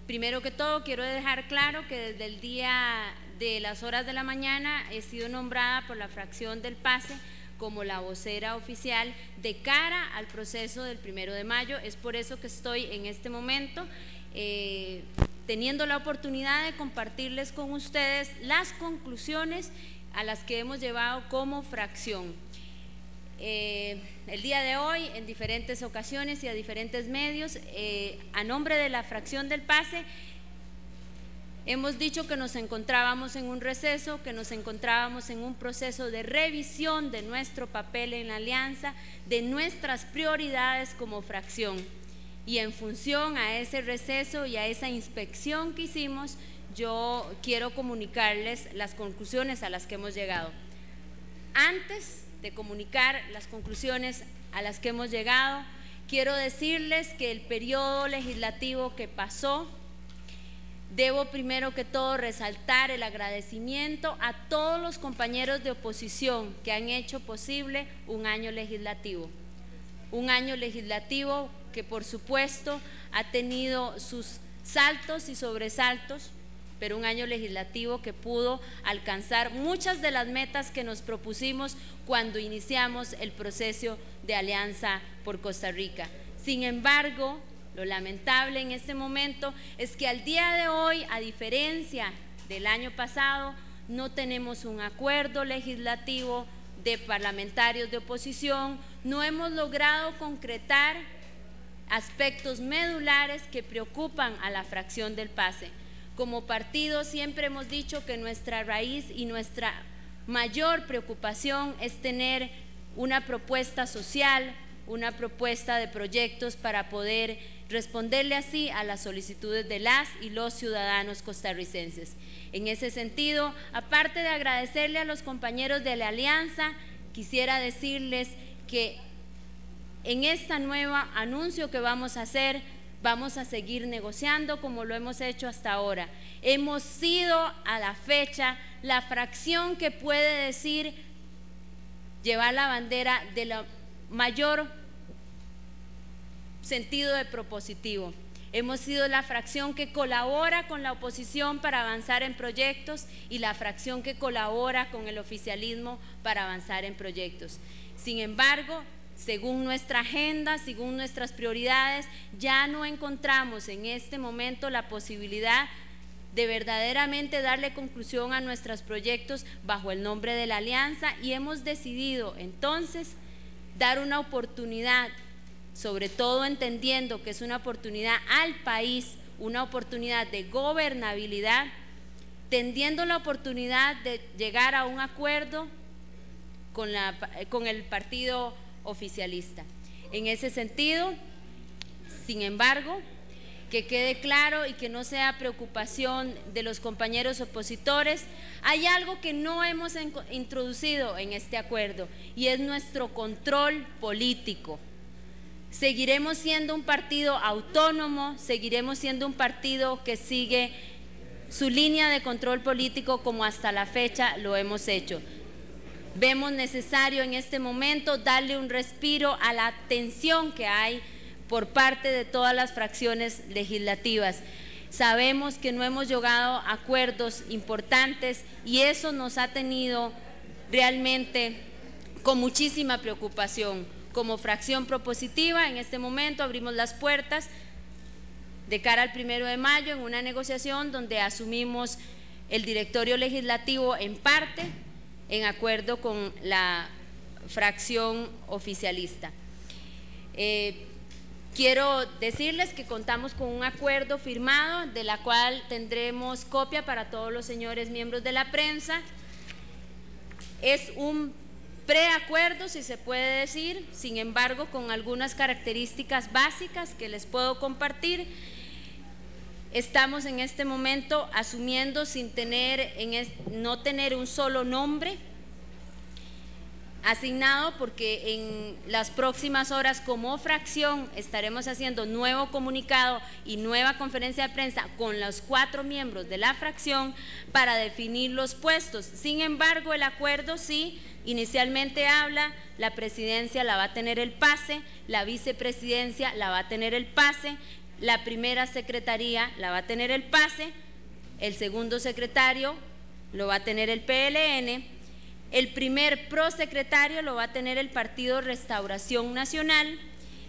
Primero que todo, quiero dejar claro que desde el día de las horas de la mañana he sido nombrada por la fracción del PACE como la vocera oficial de cara al proceso del 1 de mayo. Es por eso que estoy en este momento teniendo la oportunidad de compartirles con ustedes las conclusiones a las que hemos llevado como fracción. El día de hoy, en diferentes ocasiones y a diferentes medios, a nombre de la fracción del PACE, hemos dicho que nos encontrábamos en un receso, que nos encontrábamos en un proceso de revisión de nuestro papel en la alianza, de nuestras prioridades como fracción. Y en función a ese receso y a esa inspección que hicimos, yo quiero comunicarles las conclusiones a las que hemos llegado. Antes de comunicar las conclusiones a las que hemos llegado, quiero decirles que el periodo legislativo que pasó, debo primero que todo resaltar el agradecimiento a todos los compañeros de oposición que han hecho posible un año legislativo. Un año legislativo que por supuesto ha tenido sus saltos y sobresaltos, pero un año legislativo que pudo alcanzar muchas de las metas que nos propusimos cuando iniciamos el proceso de Alianza por Costa Rica. Sin embargo, lo lamentable en este momento es que al día de hoy, a diferencia del año pasado, no tenemos un acuerdo legislativo de parlamentarios de oposición, no hemos logrado concretar aspectos medulares que preocupan a la fracción del PACE. Como partido siempre hemos dicho que nuestra raíz y nuestra mayor preocupación es tener una propuesta social, una propuesta de proyectos para poder responderle así a las solicitudes de las y los ciudadanos costarricenses. En ese sentido, aparte de agradecerle a los compañeros de la Alianza, quisiera decirles que en esta nueva anuncio que vamos a hacer, vamos a seguir negociando como lo hemos hecho hasta ahora. Hemos sido a la fecha la fracción que puede decir llevar la bandera de la mayor sentido de propositivo. Hemos sido la fracción que colabora con la oposición para avanzar en proyectos y la fracción que colabora con el oficialismo para avanzar en proyectos. Sin embargo, según nuestra agenda, según nuestras prioridades, ya no encontramos en este momento la posibilidad de verdaderamente darle conclusión a nuestros proyectos bajo el nombre de la Alianza y hemos decidido entonces dar una oportunidad, sobre todo entendiendo que es una oportunidad al país, una oportunidad de gobernabilidad, tendiendo la oportunidad de llegar a un acuerdo con el partido oficialista. En ese sentido, sin embargo, que quede claro y que no sea preocupación de los compañeros opositores, hay algo que no hemos introducido en este acuerdo y es nuestro control político. Seguiremos siendo un partido autónomo, seguiremos siendo un partido que sigue su línea de control político como hasta la fecha lo hemos hecho. Vemos necesario en este momento darle un respiro a la tensión que hay por parte de todas las fracciones legislativas. Sabemos que no hemos llegado a acuerdos importantes y eso nos ha tenido realmente con muchísima preocupación. Como fracción propositiva, en este momento abrimos las puertas de cara al 1 de mayo en una negociación donde asumimos el directorio legislativo en parte en acuerdo con la fracción oficialista. Quiero decirles que contamos con un acuerdo firmado de la cual tendremos copia para todos los señores miembros de la prensa. Es un preacuerdo, si se puede decir, sin embargo, con algunas características básicas que les puedo compartir. Estamos en este momento asumiendo sin tener, no tener un solo nombre asignado, porque en las próximas horas como fracción estaremos haciendo nuevo comunicado y nueva conferencia de prensa con los 4 miembros de la fracción para definir los puestos. Sin embargo, el acuerdo sí inicialmente habla, la presidencia la va a tener el PACE, la vicepresidencia la va a tener el PACE, la primera secretaría la va a tener el PACE, el segundo secretario lo va a tener el PLN, el primer prosecretario lo va a tener el Partido Restauración Nacional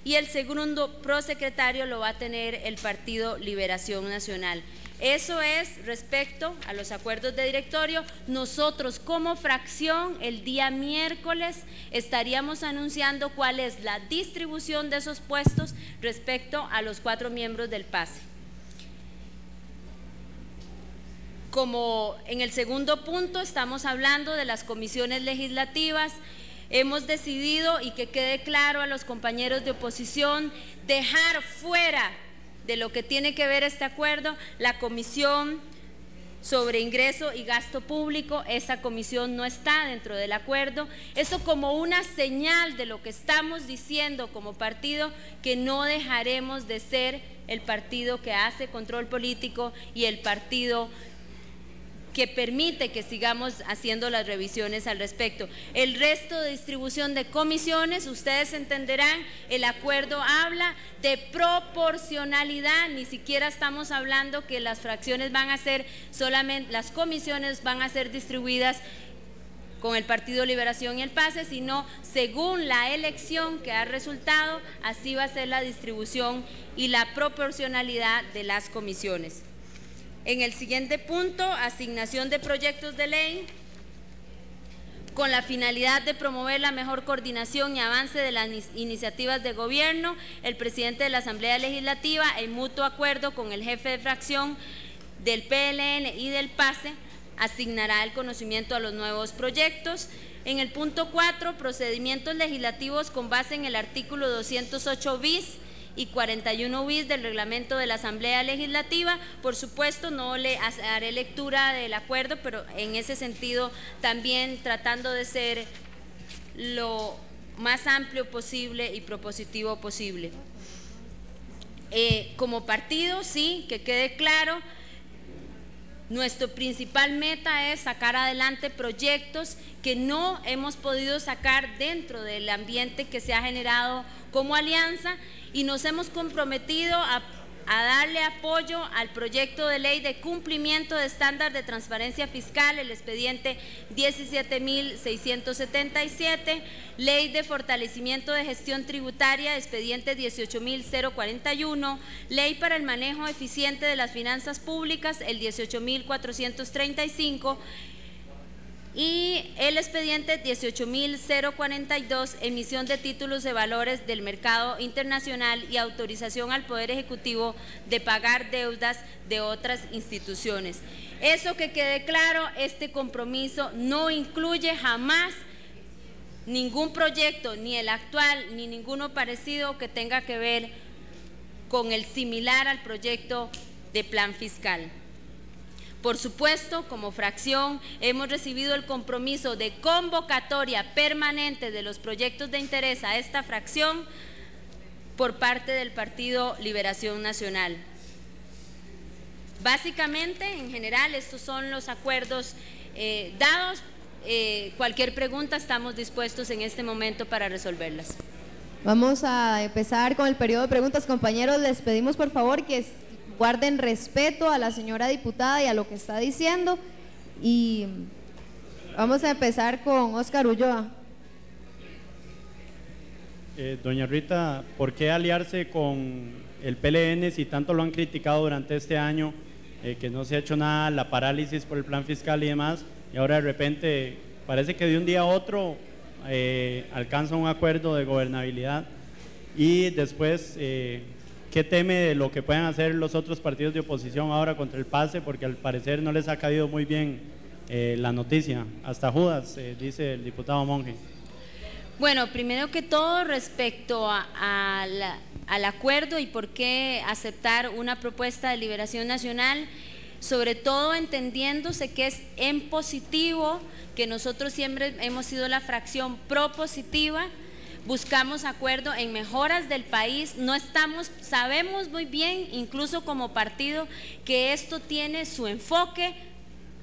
y el segundo prosecretario lo va a tener el Partido Liberación Nacional. Eso es respecto a los acuerdos de directorio. Nosotros como fracción el día miércoles estaríamos anunciando cuál es la distribución de esos puestos respecto a los 4 miembros del PACE. Como en el segundo punto estamos hablando de las comisiones legislativas, hemos decidido, y que quede claro a los compañeros de oposición, dejar fuera de lo que tiene que ver este acuerdo la comisión sobre ingreso y gasto público. Esa comisión no está dentro del acuerdo. Eso como una señal de lo que estamos diciendo como partido, que no dejaremos de ser el partido que hace control político y el partido que permite que sigamos haciendo las revisiones al respecto. El resto de distribución de comisiones, ustedes entenderán, el acuerdo habla de proporcionalidad, ni siquiera estamos hablando que las fracciones van a ser solamente, las comisiones van a ser distribuidas con el Partido Liberación y el PACE, sino según la elección que ha resultado, así va a ser la distribución y la proporcionalidad de las comisiones. En el siguiente punto, asignación de proyectos de ley con la finalidad de promover la mejor coordinación y avance de las iniciativas de gobierno. El presidente de la Asamblea Legislativa, en mutuo acuerdo con el jefe de fracción del PLN y del PACE, asignará el conocimiento a los nuevos proyectos. En el punto 4, procedimientos legislativos con base en el artículo 208 bis y 41 bis del reglamento de la Asamblea Legislativa. Por supuesto, no le haré lectura del acuerdo, pero en ese sentido también tratando de ser lo más amplio posible y propositivo posible. Como partido, sí, que quede claro, nuestra principal meta es sacar adelante proyectos que no hemos podido sacar dentro del ambiente que se ha generado como alianza, y nos hemos comprometido a darle apoyo al proyecto de ley de cumplimiento de estándar de transparencia fiscal, el expediente 17.677, ley de fortalecimiento de gestión tributaria, expediente 18.041, ley para el manejo eficiente de las finanzas públicas, el 18.435, y el expediente 18.042, emisión de títulos de valores del mercado internacional y autorización al Poder Ejecutivo de pagar deudas de otras instituciones. Eso que quede claro, este compromiso no incluye jamás ningún proyecto, ni el actual, ni ninguno parecido que tenga que ver con el similar al proyecto de plan fiscal. Por supuesto, como fracción hemos recibido el compromiso de convocatoria permanente de los proyectos de interés a esta fracción por parte del Partido Liberación Nacional. Básicamente, en general, estos son los acuerdos dados. Cualquier pregunta estamos dispuestos en este momento para resolverlas. Vamos a empezar con el periodo de preguntas, compañeros. Les pedimos por favor que guarden respeto a la señora diputada y a lo que está diciendo, y vamos a empezar con Óscar Ulloa. Doña Rita, ¿por qué aliarse con el PLN si tanto lo han criticado durante este año, que no se ha hecho nada, la parálisis por el plan fiscal y demás, y ahora de repente parece que de un día a otro alcanza un acuerdo de gobernabilidad? Y después, ¿qué teme de lo que puedan hacer los otros partidos de oposición ahora contra el PACE? Porque al parecer no les ha caído muy bien la noticia, hasta Judas, dice el diputado Monge. Bueno, primero que todo, respecto al acuerdo y por qué aceptar una propuesta de Liberación Nacional, sobre todo entendiéndose que es en positivo, que nosotros siempre hemos sido la fracción propositiva. Buscamos acuerdo en mejoras del país, sabemos muy bien, incluso como partido, que esto tiene su enfoque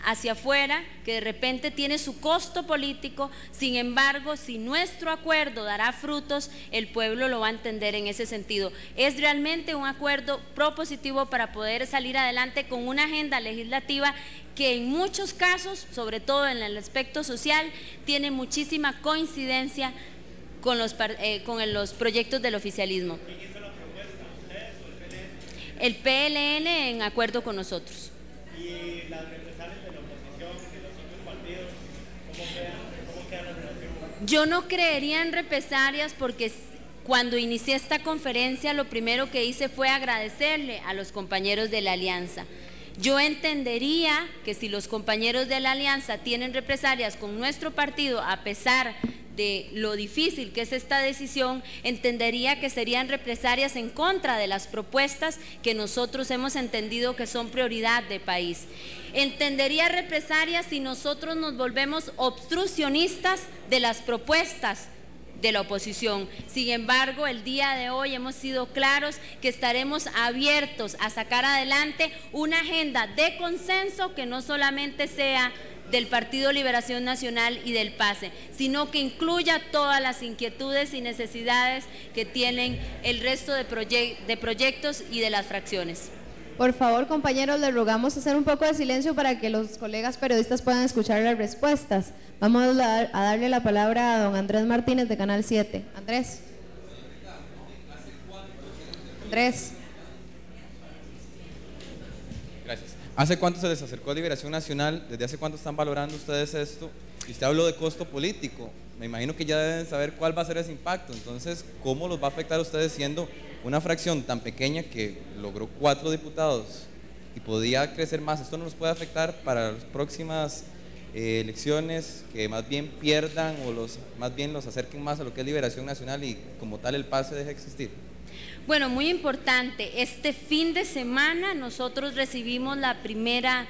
hacia afuera, que de repente tiene su costo político. Sin embargo, si nuestro acuerdo dará frutos, el pueblo lo va a entender en ese sentido. Es realmente un acuerdo propositivo para poder salir adelante con una agenda legislativa que en muchos casos, sobre todo en el aspecto social, tiene muchísima coincidencia con los proyectos del oficialismo. ¿Quién hizo la propuesta? ¿Ustedes o el PLN? El PLN en acuerdo con nosotros. ¿Y las represalias de la oposición, de los otros partidos, cómo queda la relación? Yo no creería en represalias porque cuando inicié esta conferencia lo primero que hice fue agradecerle a los compañeros de la alianza. Yo entendería que si los compañeros de la alianza tienen represalias con nuestro partido, a pesar de lo difícil que es esta decisión, entendería que serían represalias en contra de las propuestas que nosotros hemos entendido que son prioridad de país. Entendería represalias si nosotros nos volvemos obstruccionistas de las propuestas de la oposición. Sin embargo, el día de hoy hemos sido claros que estaremos abiertos a sacar adelante una agenda de consenso que no solamente sea del Partido Liberación Nacional y del PACE, sino que incluya todas las inquietudes y necesidades que tienen el resto de proyectos y de las fracciones. Por favor, compañeros, les rogamos hacer un poco de silencio para que los colegas periodistas puedan escuchar las respuestas. Vamos a darle la palabra a don Andrés Martínez de Canal 7. Andrés. Andrés. Gracias. ¿Hace cuánto se les acercó a Liberación Nacional? ¿Desde hace cuánto están valorando ustedes esto? Y usted habló de costo político. Me imagino que ya deben saber cuál va a ser ese impacto. Entonces, ¿cómo los va a afectar a ustedes siendo una fracción tan pequeña que logró 4 diputados y podía crecer más? ¿Esto no nos puede afectar para las próximas elecciones, que más bien pierdan o más bien los acerquen más a lo que es Liberación Nacional y como tal el PACE deje de existir? Bueno, muy importante, este fin de semana nosotros recibimos la primera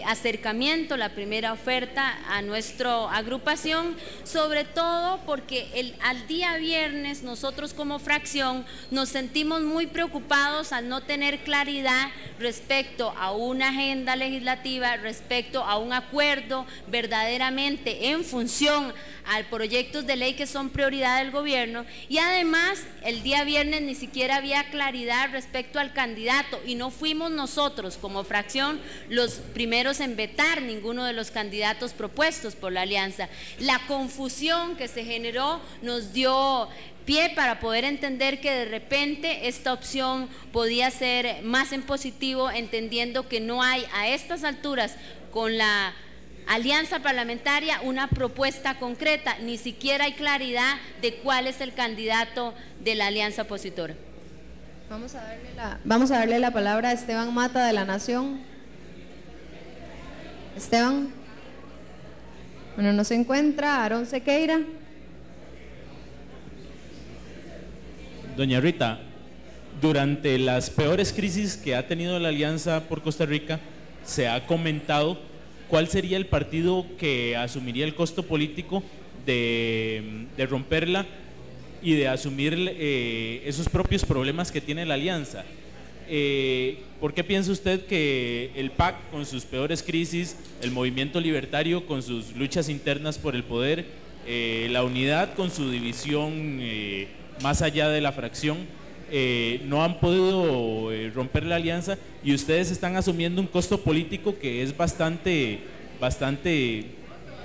acercamiento, la primera oferta a nuestra agrupación, sobre todo porque al día viernes nosotros como fracción nos sentimos muy preocupados al no tener claridad respecto a una agenda legislativa, respecto a un acuerdo verdaderamente en función a proyectos de ley que son prioridad del gobierno, y además el día viernes ni siquiera había claridad respecto al candidato y no fuimos nosotros como fracción los primeros en vetar ninguno de los candidatos propuestos por la alianza. La confusión que se generó nos dio pie para poder entender que de repente esta opción podía ser más en positivo, entendiendo que no hay a estas alturas con la alianza parlamentaria una propuesta concreta, ni siquiera hay claridad de cuál es el candidato de la alianza opositora. Vamos a darle la palabra a Esteban Mata de La Nación. Esteban. Bueno, no se encuentra. Aarón Sequeira. Doña Rita, durante las peores crisis que ha tenido la Alianza por Costa Rica, se ha comentado cuál sería el partido que asumiría el costo político de romperla y de asumir esos propios problemas que tiene la Alianza. ¿Por qué piensa usted que el PAC con sus peores crisis, el movimiento libertario con sus luchas internas por el poder, la unidad con su división más allá de la fracción, no han podido romper la alianza, y ustedes están asumiendo un costo político que es bastante,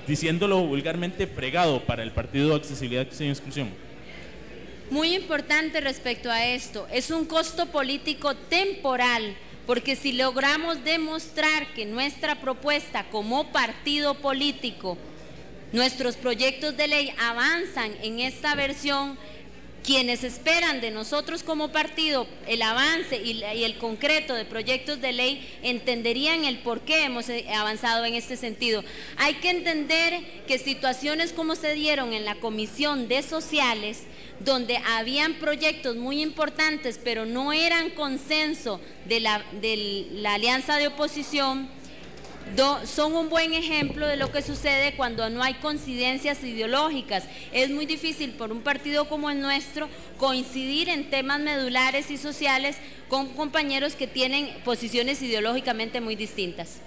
diciéndolo vulgarmente, fregado para el Partido de Accesibilidad y Exclusión? Muy importante respecto a esto, es un costo político temporal, porque si logramos demostrar que nuestra propuesta como partido político, nuestros proyectos de ley avanzan en esta versión, quienes esperan de nosotros como partido el avance y el concreto de proyectos de ley entenderían el por qué hemos avanzado en este sentido. Hay que entender que situaciones como se dieron en la Comisión de Sociales, donde habían proyectos muy importantes pero no eran consenso de la alianza de oposición, son un buen ejemplo de lo que sucede cuando no hay coincidencias ideológicas. Es muy difícil por un partido como el nuestro coincidir en temas medulares y sociales con compañeros que tienen posiciones ideológicamente muy distintas.